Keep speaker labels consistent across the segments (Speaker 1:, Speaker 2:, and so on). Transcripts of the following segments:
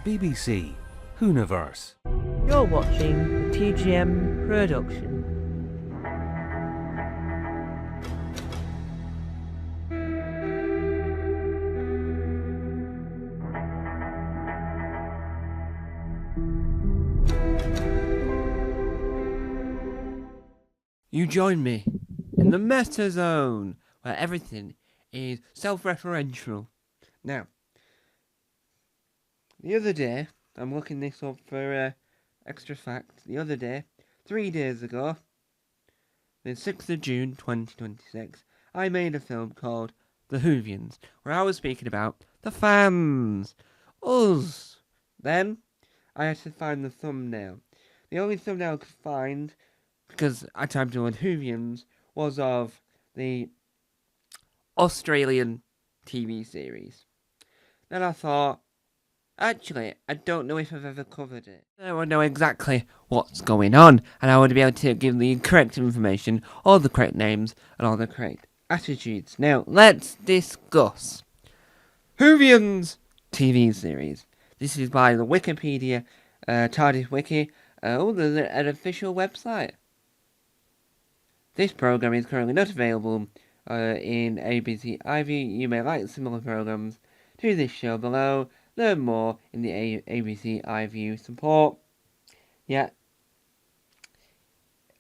Speaker 1: BBC Whovians.
Speaker 2: You're watching the TGM production.
Speaker 3: You join me in the meta zone, where everything is self-referential. Now, the other day, I'm looking this up for extra fact. The other day, 3 days ago, the 6th of June 2026, I made a film called The Whovians, where I was speaking about the fans, us. Then, I had to find the thumbnail. The only thumbnail I could find, because I typed in Whovians, was of the Australian TV series. Then I thought, actually, I don't know if I've ever covered it. I would know exactly what's going on, and I would be able to give the correct information, all the correct names, and all the correct attitudes. Now, let's discuss Whovians TV series. This is by the Wikipedia, TARDIS Wiki. There's an official website. This program is currently not available in ABC iView. You may like similar programs to this show below. Learn more in the ABC iView support. Yeah.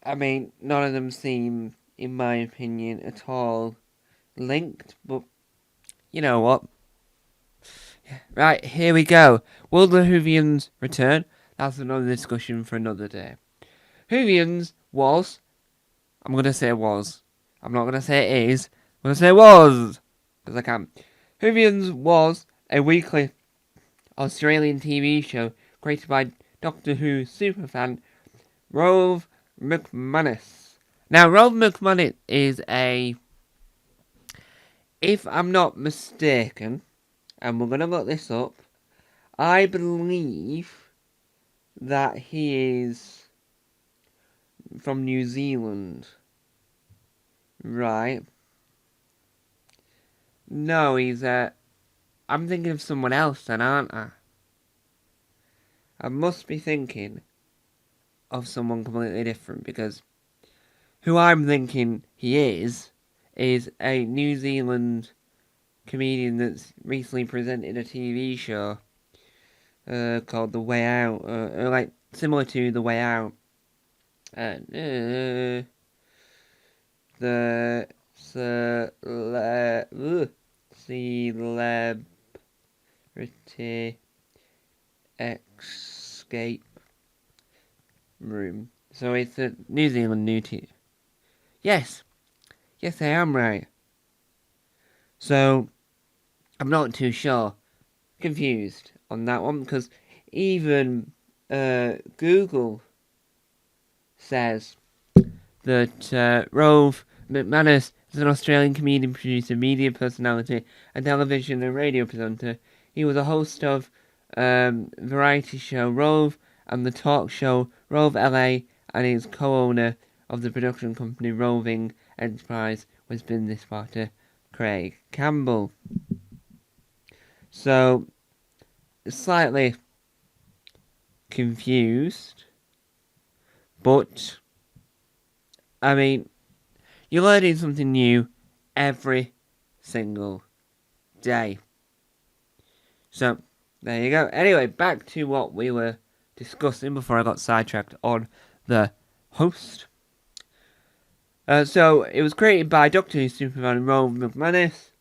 Speaker 3: I mean, none of them seem, in my opinion, at all linked, but you know what? Right, here we go. Will the Whovians return? That's another discussion for another day. Whovians was, I'm going to say was. I'm not going to say it is. I'm going to say was, because I can. Whovians was a weekly Australian TV show created by Doctor Who superfan Rove McManus. Now, Rove McManus is if I'm not mistaken, and we're going to look this up, I believe that he is from New Zealand. Right. No, I'm thinking of someone else then, aren't I? I must be thinking of someone completely different, because who I'm thinking he is a New Zealand comedian that's recently presented a TV show called The Way Out, like similar to The Way Out. The Celebrity Escape Room. So it's a New Zealand new TV. Yes, I am right. So I'm not too sure. Confused on that one, because even Google says that Rove McManus is an Australian comedian, producer, media personality, and television and radio presenter. He was a host of variety show Rove and the talk show Rove LA, and is co-owner of the production company Roving Enterprise with business partner Craig Campbell. So, slightly confused, but I mean, you're learning something new every single day. So, there you go. Anyway, back to what we were discussing before I got sidetracked on the host. So, it was created by Doctor Who superfan Rove McManus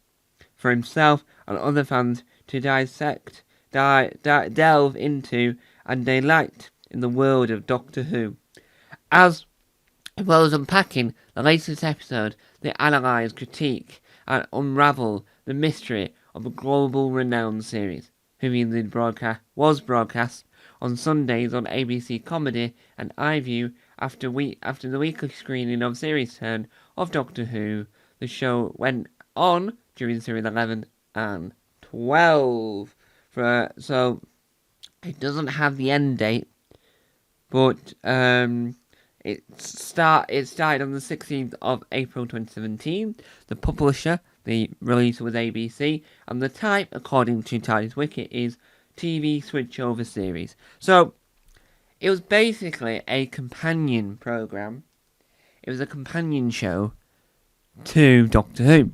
Speaker 3: for himself and other fans to dissect, delve into, and delight in the world of Doctor Who. As well as unpacking the latest episode, they analyse, critique, and unravel the mystery of a global renowned series. Whovians was broadcast on Sundays on ABC Comedy and iView after the weekly screening of Series 10 of Doctor Who. The show went on during Series 11 and 12. So it doesn't have the end date, but it started on the 16th of April 2017. The publisher, the release was ABC, and the type, according to TARDIS Wiki, is TV switchover series. So, it was basically a companion program. It was a companion show to Doctor Who.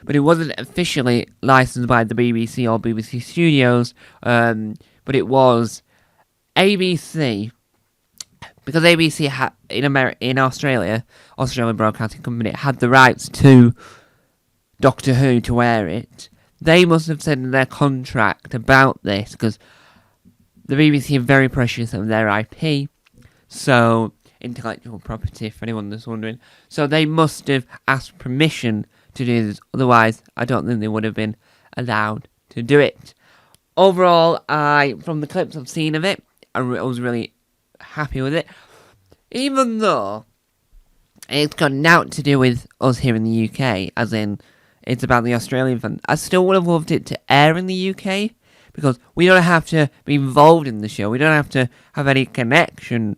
Speaker 3: But it wasn't officially licensed by the BBC or BBC Studios, but it was ABC, because ABC had in Australia Broadcasting Company had the rights to Doctor Who to air it. They must have said in their contract about this, because the BBC are very precious of their IP, so intellectual property, for anyone that's wondering. So they must have asked permission to do this, otherwise I don't think they would have been allowed to do it. Overall, from the clips I've seen of it, I was really happy with it. Even though it's got nothing to do with us here in the UK, as in it's about the Australian fans, I still would have loved it to air in the UK, because we don't have to be involved in the show. We don't have to have any connection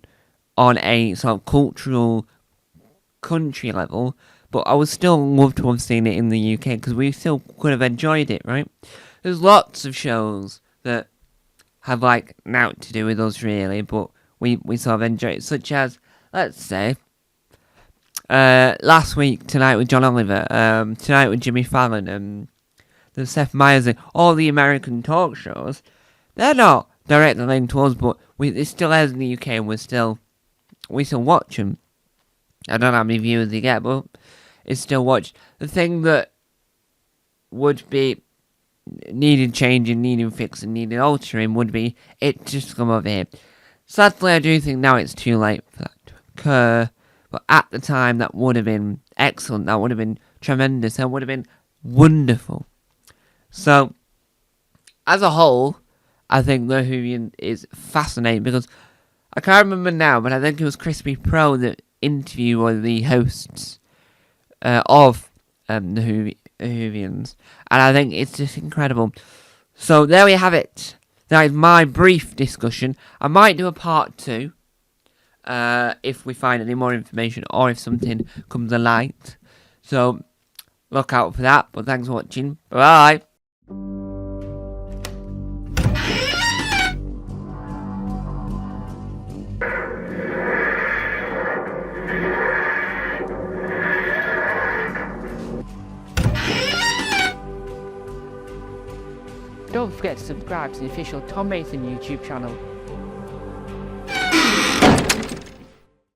Speaker 3: on a sort of cultural country level. But I would still love to have seen it in the UK, because we still could have enjoyed it, right? There's lots of shows that have like nothing to do with us really, but we sort of enjoy it, such as, let's say, last week, Tonight with John Oliver, Tonight with Jimmy Fallon, the Seth Meyers, all the American talk shows. They're not directly linked to us, but it still airs in the UK, and we still watch them. I don't know how many viewers they get, but it's still watched. The thing that would be needed changing, needing fixing, needing altering would be it just come over here. Sadly, I do think now it's too late for that to occur, but at the time that would have been excellent, that would have been tremendous, that would have been wonderful. So, as a whole, I think The Whovian is fascinating, because I can't remember now, but I think it was Crispy Pro that interviewed one of the hosts of the Whovians, and I think it's just incredible. So there we have it. That is my brief discussion. I might do a part 2 if we find any more information, or if something comes to light. So look out for that. But thanks for watching. Bye. Don't forget to subscribe to the official Tom Mason YouTube channel.